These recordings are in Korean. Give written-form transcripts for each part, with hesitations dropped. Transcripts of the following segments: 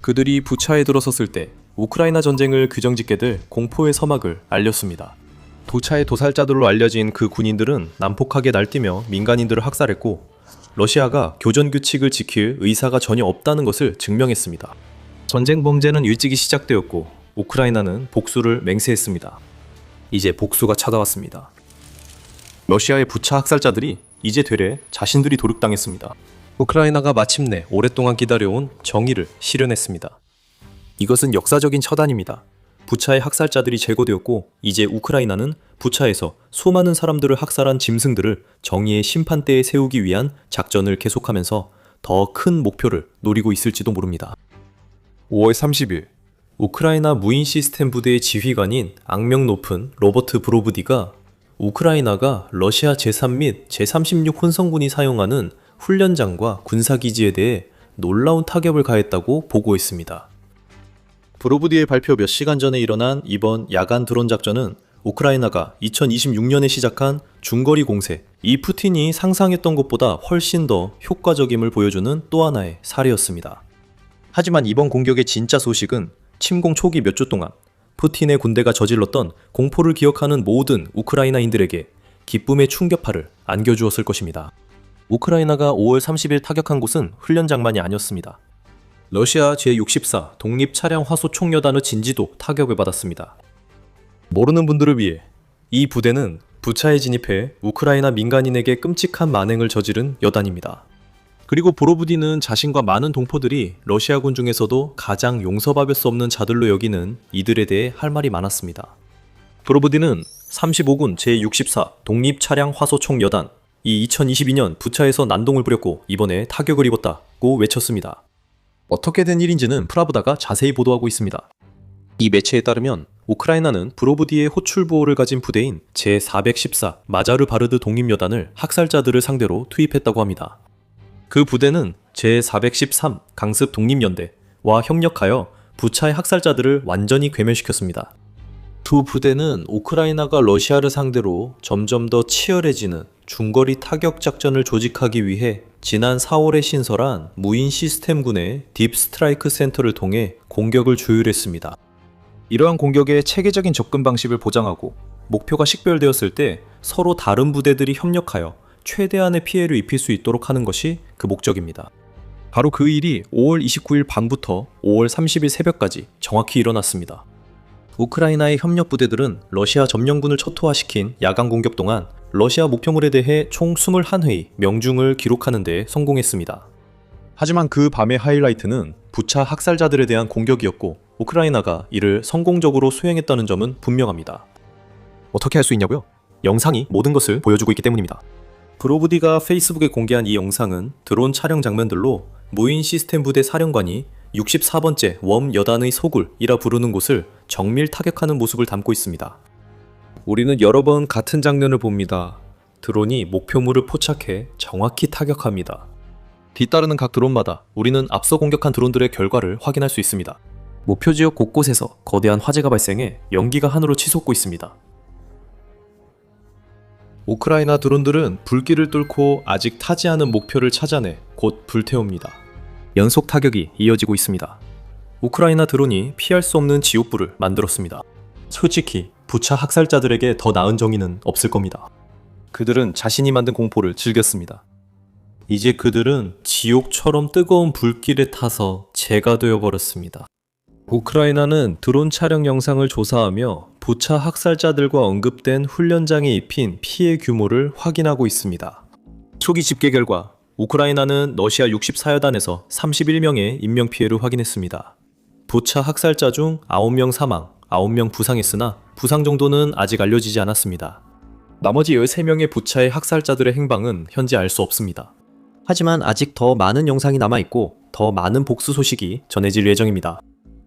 그들이 부차에 들어섰을 때 우크라이나 전쟁을 규정짓게 될 공포의 서막을 알렸습니다. 부차의 도살자들로 알려진 그 군인들은 난폭하게 날뛰며 민간인들을 학살했고 러시아가 교전 규칙을 지킬 의사가 전혀 없다는 것을 증명했습니다. 전쟁 범죄는 일찍이 시작되었고 우크라이나는 복수를 맹세했습니다. 이제 복수가 찾아왔습니다. 러시아의 부차 학살자들이 이제 되레 자신들이 도륙당했습니다. 우크라이나가 마침내 오랫동안 기다려온 정의를 실현했습니다. 이것은 역사적인 처단입니다. 부차의 학살자들이 제거되었고 이제 우크라이나는 부차에서 수많은 사람들을 학살한 짐승들을 정의의 심판대에 세우기 위한 작전을 계속하면서 더 큰 목표를 노리고 있을지도 모릅니다. 5월 30일 우크라이나 무인 시스템 부대의 지휘관인 악명 높은 로버트 브로브디가 우크라이나가 러시아 제3 및 제36 혼성군이 사용하는 훈련장과 군사기지에 대해 놀라운 타격을 가했다고 보고했습니다. 브로브디의 발표 몇 시간 전에 일어난 이번 야간 드론 작전은 우크라이나가 2026년에 시작한 중거리 공세, 이 푸틴이 상상했던 것보다 훨씬 더 효과적임을 보여주는 또 하나의 사례였습니다. 하지만 이번 공격의 진짜 소식은 침공 초기 몇 주 동안 푸틴의 군대가 저질렀던 공포를 기억하는 모든 우크라이나인들에게 기쁨의 충격파를 안겨주었을 것입니다. 우크라이나가 5월 30일 타격한 곳은 훈련장만이 아니었습니다. 러시아 제64 독립차량 화소 총여단의 진지도 타격을 받았습니다. 모르는 분들을 위해 이 부대는 부차에 진입해 우크라이나 민간인에게 끔찍한 만행을 저지른 여단입니다. 그리고 브로브디는 자신과 많은 동포들이 러시아군 중에서도 가장 용서받을 수 없는 자들로 여기는 이들에 대해 할 말이 많았습니다. 브로브디는 35군 제64 독립차량 화소총 여단, 이 2022년 부차에서 난동을 부렸고 이번에 타격을 입었다고 외쳤습니다. 어떻게 된 일인지는 프라브다가 자세히 보도하고 있습니다. 이 매체에 따르면 우크라이나는 브로브디의 호출보호를 가진 부대인 제414 마자르바르드 독립여단을 학살자들을 상대로 투입했다고 합니다. 그 부대는 제413 강습 독립연대와 협력하여 부차의 학살자들을 완전히 괴멸시켰습니다. 두 부대는 우크라이나가 러시아를 상대로 점점 더 치열해지는 중거리 타격 작전을 조직하기 위해 지난 4월에 신설한 무인 시스템군의 딥 스트라이크 센터를 통해 공격을 조율했습니다. 이러한 공격의 체계적인 접근 방식을 보장하고 목표가 식별되었을 때 서로 다른 부대들이 협력하여 최대한의 피해를 입힐 수 있도록 하는 것이 그 목적입니다. 바로 그 일이 5월 29일 밤부터 5월 30일 새벽까지 정확히 일어났습니다. 우크라이나의 협력 부대들은 러시아 점령군을 초토화시킨 야간 공격 동안 러시아 목표물에 대해 총 21회의 명중을 기록하는 데 성공했습니다. 하지만 그 밤의 하이라이트는 부차 학살자들에 대한 공격이었고 우크라이나가 이를 성공적으로 수행했다는 점은 분명합니다. 어떻게 할 수 있냐고요? 영상이 모든 것을 보여주고 있기 때문입니다. 브로브디가 페이스북에 공개한 이 영상은 드론 촬영 장면들로 무인 시스템 부대 사령관이 64번째 웜 여단의 소굴이라 부르는 곳을 정밀 타격하는 모습을 담고 있습니다. 우리는 여러 번 같은 장면을 봅니다. 드론이 목표물을 포착해 정확히 타격합니다. 뒤따르는 각 드론마다 우리는 앞서 공격한 드론들의 결과를 확인할 수 있습니다. 목표 지역 곳곳에서 거대한 화재가 발생해 연기가 하늘로 치솟고 있습니다. 우크라이나 드론들은 불길을 뚫고 아직 타지 않은 목표를 찾아내 곧 불태웁니다. 연속 타격이 이어지고 있습니다. 우크라이나 드론이 피할 수 없는 지옥불을 만들었습니다. 솔직히 부차 학살자들에게 더 나은 정의는 없을 겁니다. 그들은 자신이 만든 공포를 즐겼습니다. 이제 그들은 지옥처럼 뜨거운 불길에 타서 재가 되어버렸습니다. 우크라이나는 드론 촬영 영상을 조사하며 부차 학살자들과 언급된 훈련장에 입힌 피해 규모를 확인하고 있습니다. 초기 집계 결과 우크라이나는 러시아 64여단에서 31명의 인명피해를 확인했습니다. 부차 학살자 중 9명 사망, 9명 부상했으나 부상 정도는 아직 알려지지 않았습니다. 나머지 13명의 부차의 학살자들의 행방은 현재 알 수 없습니다. 하지만 아직 더 많은 영상이 남아있고 더 많은 복수 소식이 전해질 예정입니다.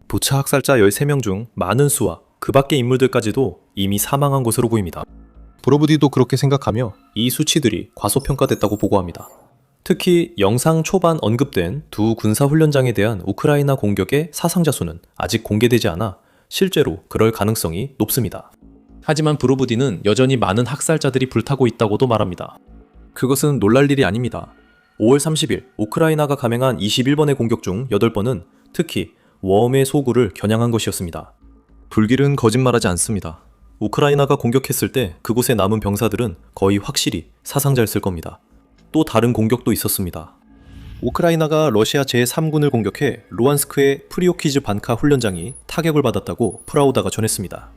부차 학살자 13명 중 많은 수와 그 밖의 인물들까지도 이미 사망한 것으로 보입니다. 브로브디도 그렇게 생각하며 이 수치들이 과소평가됐다고 보고합니다. 특히 영상 초반 언급된 두 군사훈련장에 대한 우크라이나 공격의 사상자 수는 아직 공개되지 않아 실제로 그럴 가능성이 높습니다. 하지만 브로브디는 여전히 많은 학살자들이 불타고 있다고도 말합니다. 그것은 놀랄 일이 아닙니다. 5월 30일 우크라이나가 감행한 21번의 공격 중 8번은 특히 웜의 소굴을 겨냥한 것이었습니다. 불길은 거짓말하지 않습니다. 우크라이나가 공격했을 때 그곳에 남은 병사들은 거의 확실히 사상자였을 겁니다. 또 다른 공격도 있었습니다. 우크라이나가 러시아 제3군을 공격해 루안스크의 프리오키즈 반카 훈련장이 타격을 받았다고 프라우다가 전했습니다.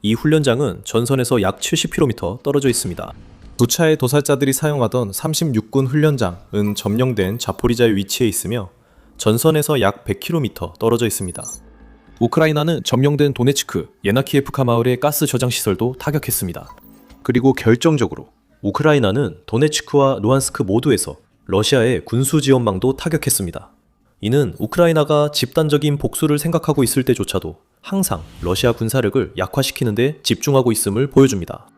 이 훈련장은 전선에서 약 70km 떨어져 있습니다. 부차의 도살자들이 사용하던 36군 훈련장은 점령된 자포리자의 위치에 있으며 전선에서 약 100km 떨어져 있습니다. 우크라이나는 점령된 도네츠크, 예나키예프카 마을의 가스 저장 시설도 타격했습니다. 그리고 결정적으로 우크라이나는 도네츠크와 루안스크 모두에서 러시아의 군수 지원망도 타격했습니다. 이는 우크라이나가 집단적인 복수를 생각하고 있을 때조차도 항상 러시아 군사력을 약화시키는 데 집중하고 있음을 보여줍니다.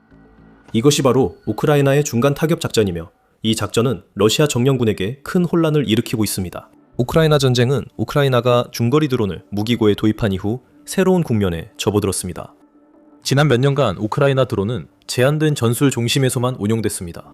이것이 바로 우크라이나의 중간 타격 작전이며 이 작전은 러시아 정령군에게 큰 혼란을 일으키고 있습니다. 우크라이나 전쟁은 우크라이나가 중거리 드론을 무기고에 도입한 이후 새로운 국면에 접어들었습니다. 지난 몇 년간 우크라이나 드론은 제한된 전술 중심에서만 운용됐습니다.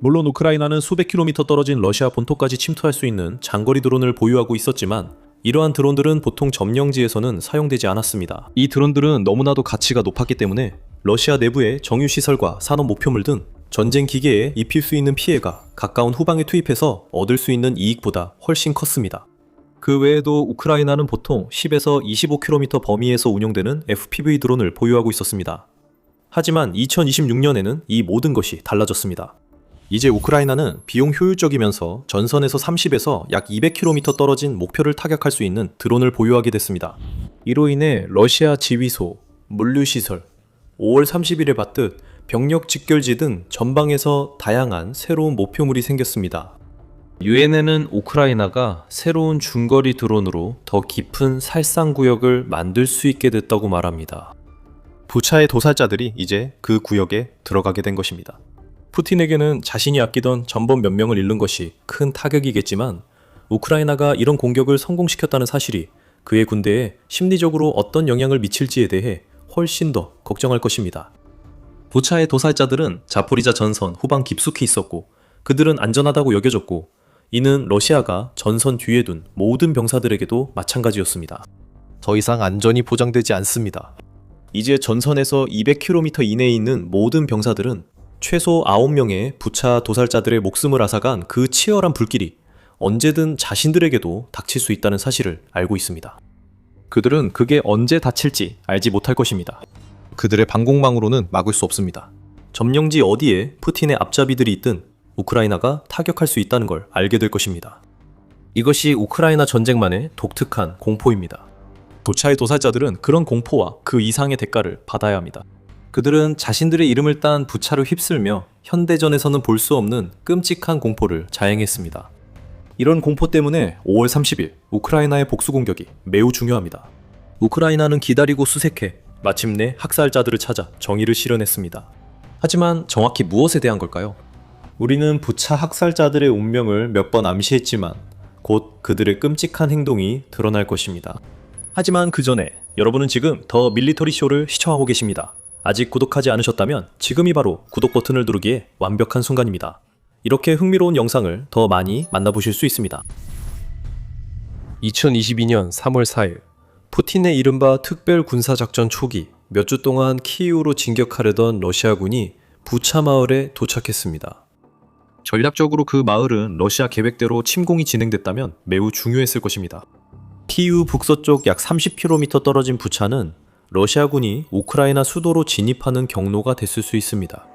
물론 우크라이나는 수백 킬로미터 떨어진 러시아 본토까지 침투할 수 있는 장거리 드론을 보유하고 있었지만 이러한 드론들은 보통 점령지에서는 사용되지 않았습니다. 이 드론들은 너무나도 가치가 높았기 때문에 러시아 내부의 정유시설과 산업 목표물 등 전쟁 기계에 입힐 수 있는 피해가 가까운 후방에 투입해서 얻을 수 있는 이익보다 훨씬 컸습니다. 그 외에도 우크라이나는 보통 10에서 25km 범위에서 운용되는 FPV 드론을 보유하고 있었습니다. 하지만 2026년에는 이 모든 것이 달라졌습니다. 이제 우크라이나는 비용 효율적이면서 전선에서 30에서 약 200km 떨어진 목표를 타격할 수 있는 드론을 보유하게 됐습니다. 이로 인해 러시아 지휘소, 물류시설, 5월 30일에 봤듯 병력 직결지 등 전방에서 다양한 새로운 목표물이 생겼습니다. 유엔에는 우크라이나가 새로운 중거리 드론으로 더 깊은 살상구역을 만들 수 있게 됐다고 말합니다. 부차의 도살자들이 이제 그 구역에 들어가게 된 것입니다. 푸틴에게는 자신이 아끼던 전범 몇 명을 잃는 것이 큰 타격이겠지만 우크라이나가 이런 공격을 성공시켰다는 사실이 그의 군대에 심리적으로 어떤 영향을 미칠지에 대해 훨씬 더 걱정할 것입니다. 부차의 도살자들은 자포리자 전선 후방 깊숙이 있었고 그들은 안전하다고 여겨졌고 이는 러시아가 전선 뒤에 둔 모든 병사들에게도 마찬가지였습니다. 더 이상 안전이 보장되지 않습니다. 이제 전선에서 200km 이내에 있는 모든 병사들은 최소 9명의 부차 도살자들의 목숨을 앗아간 그 치열한 불길이 언제든 자신들에게도 닥칠 수 있다는 사실을 알고 있습니다. 그들은 그게 언제 닥칠지 알지 못할 것입니다. 그들의 방공망으로는 막을 수 없습니다. 점령지 어디에 푸틴의 앞잡이들이 있든 우크라이나가 타격할 수 있다는 걸 알게 될 것입니다. 이것이 우크라이나 전쟁만의 독특한 공포입니다. 부차의 도살자들은 그런 공포와 그 이상의 대가를 받아야 합니다. 그들은 자신들의 이름을 딴 부차를 휩쓸며 현대전에서는 볼 수 없는 끔찍한 공포를 자행했습니다. 이런 공포 때문에 5월 30일 우크라이나의 복수 공격이 매우 중요합니다. 우크라이나는 기다리고 수색해 마침내 학살자들을 찾아 정의를 실현했습니다. 하지만 정확히 무엇에 대한 걸까요? 우리는 부차 학살자들의 운명을 몇 번 암시했지만 곧 그들의 끔찍한 행동이 드러날 것입니다. 하지만 그 전에 여러분은 지금 더 밀리터리 쇼를 시청하고 계십니다. 아직 구독하지 않으셨다면 지금이 바로 구독 버튼을 누르기에 완벽한 순간입니다. 이렇게 흥미로운 영상을 더 많이 만나보실 수 있습니다. 2022년 3월 4일 푸틴의 이른바 특별 군사작전 초기 몇 주 동안 키이우로 진격하려던 러시아군이 부차 마을에 도착했습니다. 전략적으로 그 마을은 러시아 계획대로 침공이 진행됐다면 매우 중요했을 것입니다. 키이우 북서쪽 약 30km 떨어진 부차는 러시아군이 우크라이나 수도로 진입하는 경로가 됐을 수 있습니다.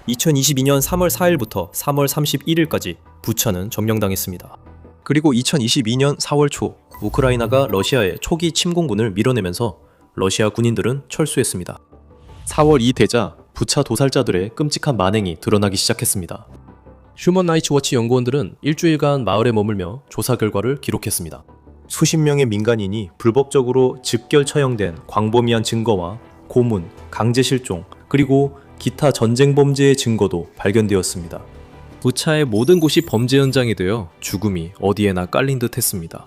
2022년 3월 4일부터 3월 31일까지 부차는 점령당했습니다. 그리고 2022년 4월 초 우크라이나가 러시아의 초기 침공군을 밀어내면서 러시아 군인들은 철수했습니다. 4월 2 되자 부차 도살자들의 끔찍한 만행이 드러나기 시작했습니다. 휴먼 라이츠 워치 연구원들은 일주일간 마을에 머물며 조사 결과를 기록했습니다. 수십 명의 민간인이 불법적으로 즉결 처형된 광범위한 증거와 고문, 강제 실종, 그리고 기타 전쟁 범죄의 증거도 발견되었습니다. 부차의 모든 곳이 범죄 현장이 되어 죽음이 어디에나 깔린 듯 했습니다.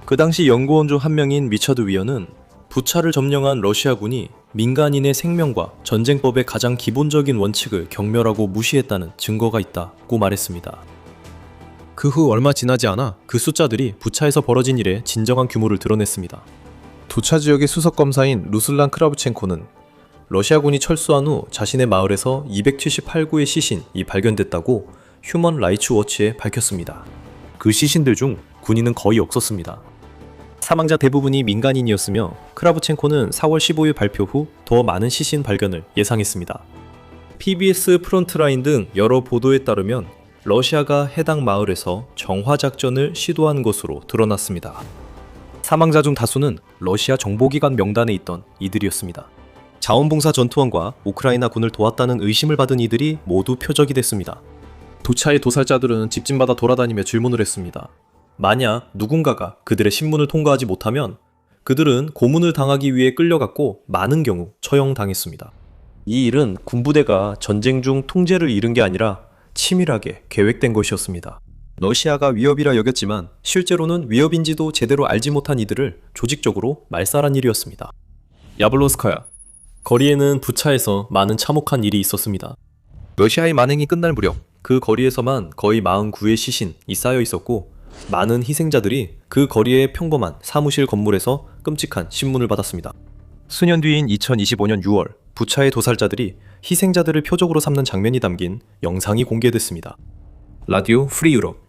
그 당시 연구원 중 한 명인 리처드 위어는 부차를 점령한 러시아군이 민간인의 생명과 전쟁법의 가장 기본적인 원칙을 경멸하고 무시했다는 증거가 있다고 말했습니다. 그 후 얼마 지나지 않아 그 숫자들이 부차에서 벌어진 일의 진정한 규모를 드러냈습니다. 부차 지역의 수석 검사인 루슬란 크라브첸코는 러시아군이 철수한 후 자신의 마을에서 278구의 시신이 발견됐다고 휴먼 라이츠 워치에 밝혔습니다. 그 시신들 중 군인은 거의 없었습니다. 사망자 대부분이 민간인이었으며 크라브첸코는 4월 15일 발표 후 더 많은 시신 발견을 예상했습니다. PBS 프론트라인 등 여러 보도에 따르면 러시아가 해당 마을에서 정화 작전을 시도한 것으로 드러났습니다. 사망자 중 다수는 러시아 정보기관 명단에 있던 이들이었습니다. 자원봉사 전투원과 우크라이나 군을 도왔다는 의심을 받은 이들이 모두 표적이 됐습니다. 부차의 도살자들은 집집마다 돌아다니며 질문을 했습니다. 만약 누군가가 그들의 신문을 통과하지 못하면 그들은 고문을 당하기 위해 끌려갔고 많은 경우 처형당했습니다. 이 일은 군부대가 전쟁 중 통제를 잃은 게 아니라 치밀하게 계획된 것이었습니다. 러시아가 위협이라 여겼지만 실제로는 위협인지도 제대로 알지 못한 이들을 조직적으로 말살한 일이었습니다. 야블론스카야. 거리에는 부차에서 많은 참혹한 일이 있었습니다. 러시아의 만행이 끝날 무렵 그 거리에서만 거의 49의 시신이 쌓여 있었고 많은 희생자들이 그 거리의 평범한 사무실 건물에서 끔찍한 신문을 받았습니다. 수년 뒤인 2025년 6월 부차의 도살자들이 희생자들을 표적으로 삼는 장면이 담긴 영상이 공개됐습니다. 라디오 프리 유럽.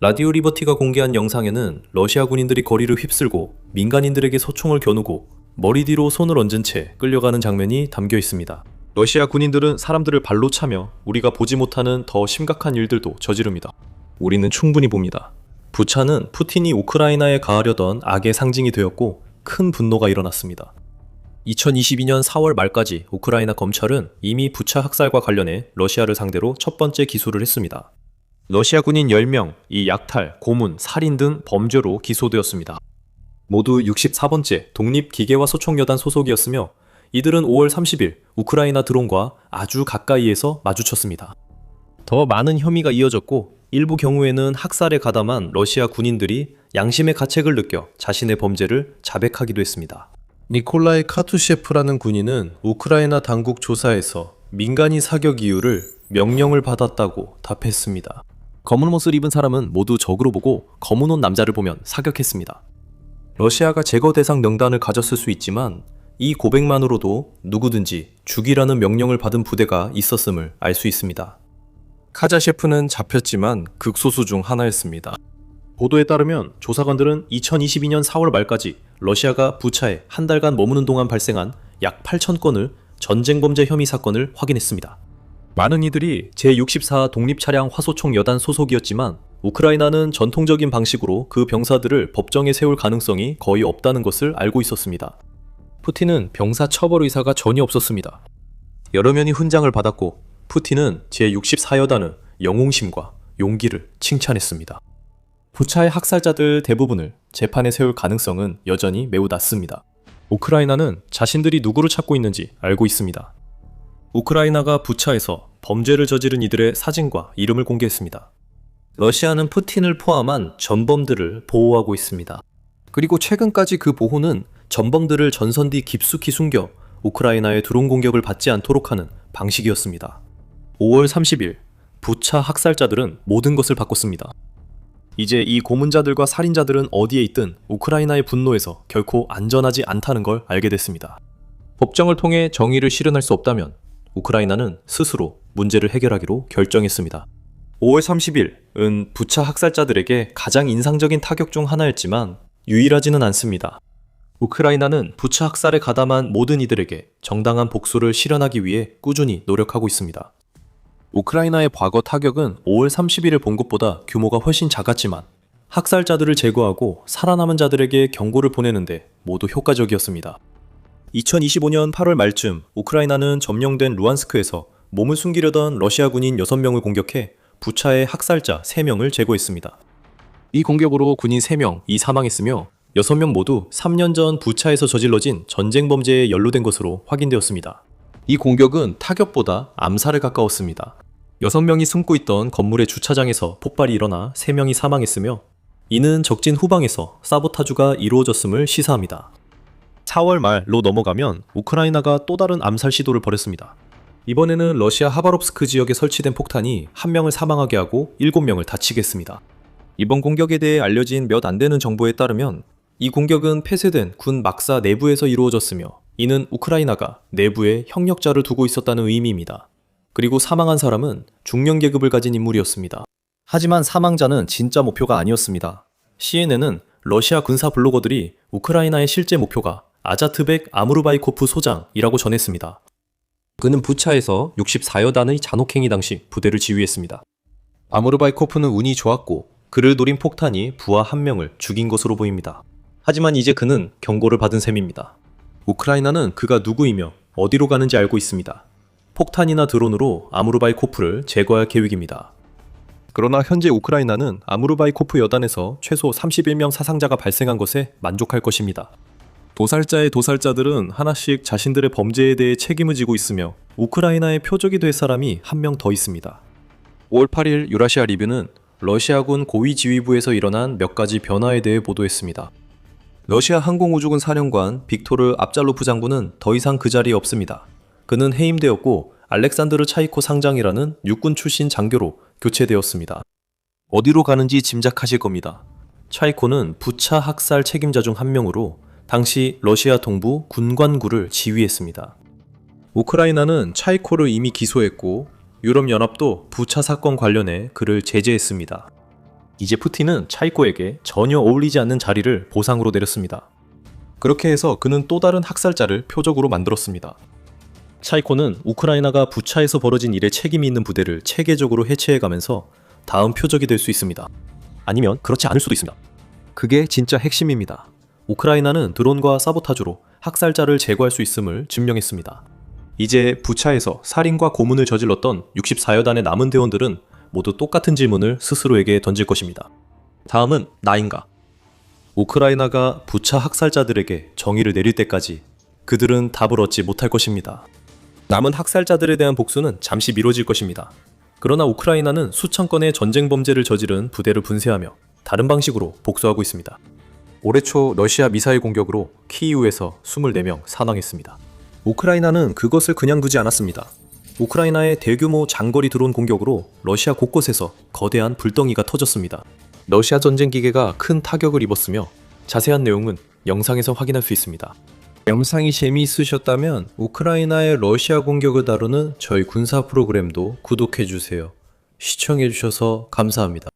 라디오 리버티가 공개한 영상에는 러시아 군인들이 거리를 휩쓸고 민간인들에게 소총을 겨누고 머리 뒤로 손을 얹은 채 끌려가는 장면이 담겨 있습니다. 러시아 군인들은 사람들을 발로 차며 우리가 보지 못하는 더 심각한 일들도 저지릅니다. 우리는 충분히 봅니다. 부차는 푸틴이 우크라이나에 가하려던 악의 상징이 되었고 큰 분노가 일어났습니다. 2022년 4월 말까지 우크라이나 검찰은 이미 부차 학살과 관련해 러시아를 상대로 첫 번째 기소를 했습니다. 러시아 군인 10명, 이 약탈, 고문, 살인 등 범죄로 기소되었습니다. 모두 64번째 독립기계화 소총여단 소속이었으며 이들은 5월 30일 우크라이나 드론과 아주 가까이에서 마주쳤습니다. 더 많은 혐의가 이어졌고 일부 경우에는 학살에 가담한 러시아 군인들이 양심의 가책을 느껴 자신의 범죄를 자백하기도 했습니다. 니콜라이 카투셰프라는 군인은 우크라이나 당국 조사에서 민간인 사격 이유를 명령을 받았다고 답했습니다. 검은 옷을 입은 사람은 모두 적으로 보고 검은 옷 남자를 보면 사격했습니다. 러시아가 제거 대상 명단을 가졌을 수 있지만 이 고백만으로도 누구든지 죽이라는 명령을 받은 부대가 있었음을 알 수 있습니다. 카자셰프는 잡혔지만 극소수 중 하나였습니다. 보도에 따르면 조사관들은 2022년 4월 말까지 러시아가 부차에 한 달간 머무는 동안 발생한 약 8,000건을 전쟁범죄 혐의 사건을 확인했습니다. 많은 이들이 제64 독립차량 화소총 여단 소속이었지만 우크라이나는 전통적인 방식으로 그 병사들을 법정에 세울 가능성이 거의 없다는 것을 알고 있었습니다. 푸틴은 병사 처벌 의사가 전혀 없었습니다. 여러 면이 훈장을 받았고 푸틴은 제64여단의 영웅심과 용기를 칭찬했습니다. 부차의 학살자들 대부분을 재판에 세울 가능성은 여전히 매우 낮습니다. 우크라이나는 자신들이 누구를 찾고 있는지 알고 있습니다. 우크라이나가 부차에서 범죄를 저지른 이들의 사진과 이름을 공개했습니다. 러시아는 푸틴을 포함한 전범들을 보호하고 있습니다. 그리고 최근까지 그 보호는 전범들을 전선 뒤 깊숙이 숨겨 우크라이나의 드론 공격을 받지 않도록 하는 방식이었습니다. 5월 30일 부차 학살자들은 모든 것을 바꿨습니다. 이제 이 고문자들과 살인자들은 어디에 있든 우크라이나의 분노에서 결코 안전하지 않다는 걸 알게 됐습니다. 법정을 통해 정의를 실현할 수 없다면 우크라이나는 스스로 문제를 해결하기로 결정했습니다. 5월 30일은 부차 학살자들에게 가장 인상적인 타격 중 하나였지만 유일하지는 않습니다. 우크라이나는 부차 학살에 가담한 모든 이들에게 정당한 복수를 실현하기 위해 꾸준히 노력하고 있습니다. 우크라이나의 과거 타격은 5월 30일을 본 것보다 규모가 훨씬 작았지만 학살자들을 제거하고 살아남은 자들에게 경고를 보내는데 모두 효과적이었습니다. 2025년 8월 말쯤 우크라이나는 점령된 루안스크에서 몸을 숨기려던 러시아 군인 6명을 공격해 부차의 학살자 3명을 제거했습니다. 이 공격으로 군인 3명이 사망했으며 6명 모두 3년 전 부차에서 저질러진 전쟁 범죄에 연루된 것으로 확인되었습니다. 이 공격은 타격보다 암살에 가까웠습니다. 6명이 숨고 있던 건물의 주차장에서 폭발이 일어나 3명이 사망했으며 이는 적진 후방에서 사보타주가 이루어졌음을 시사합니다. 4월 말로 넘어가면 우크라이나가 또 다른 암살 시도를 벌였습니다. 이번에는 러시아 하바롭스크 지역에 설치된 폭탄이 한 명을 사망하게 하고 7명을 다치게 했습니다. 이번 공격에 대해 알려진 몇 안 되는 정보에 따르면 이 공격은 폐쇄된 군 막사 내부에서 이루어졌으며 이는 우크라이나가 내부에 협력자를 두고 있었다는 의미입니다. 그리고 사망한 사람은 중령 계급을 가진 인물이었습니다. 하지만 사망자는 진짜 목표가 아니었습니다. CNN은 러시아 군사 블로거들이 우크라이나의 실제 목표가 아자트벡 아무르바이코프 소장이라고 전했습니다. 그는 부차에서 64여단의 잔혹행위 당시 부대를 지휘했습니다. 아무르바이코프는 운이 좋았고 그를 노린 폭탄이 부하 한 명을 죽인 것으로 보입니다. 하지만 이제 그는 경고를 받은 셈입니다. 우크라이나는 그가 누구이며 어디로 가는지 알고 있습니다. 폭탄이나 드론으로 아무르바이코프를 제거할 계획입니다. 그러나 현재 우크라이나는 아무르바이코프 여단에서 최소 31명 사상자가 발생한 것에 만족할 것입니다. 도살자의 도살자들은 하나씩 자신들의 범죄에 대해 책임을 지고 있으며 우크라이나의 표적이 될 사람이 한 명 더 있습니다. 5월 8일 유라시아 리뷰는 러시아군 고위지휘부에서 일어난 몇 가지 변화에 대해 보도했습니다. 러시아 항공우주군 사령관 빅토르 압잘로프 장군은 더 이상 그 자리에 없습니다. 그는 해임되었고 알렉산드르 차이코 상장이라는 육군 출신 장교로 교체되었습니다. 어디로 가는지 짐작하실 겁니다. 차이코는 부차 학살 책임자 중 한 명으로 당시 러시아 동부 군관구를 지휘했습니다. 우크라이나는 차이코를 이미 기소했고 유럽연합도 부차 사건 관련해 그를 제재했습니다. 이제 푸틴은 차이코에게 전혀 어울리지 않는 자리를 보상으로 내렸습니다. 그렇게 해서 그는 또 다른 학살자를 표적으로 만들었습니다. 차이코는 우크라이나가 부차에서 벌어진 일에 책임이 있는 부대를 체계적으로 해체해가면서 다음 표적이 될 수 있습니다. 아니면 그렇지 않을 수도 있습니다. 그게 진짜 핵심입니다. 우크라이나는 드론과 사보타주로 학살자를 제거할 수 있음을 증명했습니다. 이제 부차에서 살인과 고문을 저질렀던 64여단의 남은 대원들은 모두 똑같은 질문을 스스로에게 던질 것입니다. 다음은 나인가? 우크라이나가 부차 학살자들에게 정의를 내릴 때까지 그들은 답을 얻지 못할 것입니다. 남은 학살자들에 대한 복수는 잠시 미뤄질 것입니다. 그러나 우크라이나는 수천 건의 전쟁 범죄를 저지른 부대를 분쇄하며 다른 방식으로 복수하고 있습니다. 올해 초 러시아 미사일 공격으로 키이우에서 24명 사망했습니다. 우크라이나는 그것을 그냥 두지 않았습니다. 우크라이나의 대규모 장거리 드론 공격으로 러시아 곳곳에서 거대한 불덩이가 터졌습니다. 러시아 전쟁 기계가 큰 타격을 입었으며 자세한 내용은 영상에서 확인할 수 있습니다. 영상이 재미있으셨다면 우크라이나의 러시아 공격을 다루는 저희 군사 프로그램도 구독해주세요. 시청해주셔서 감사합니다.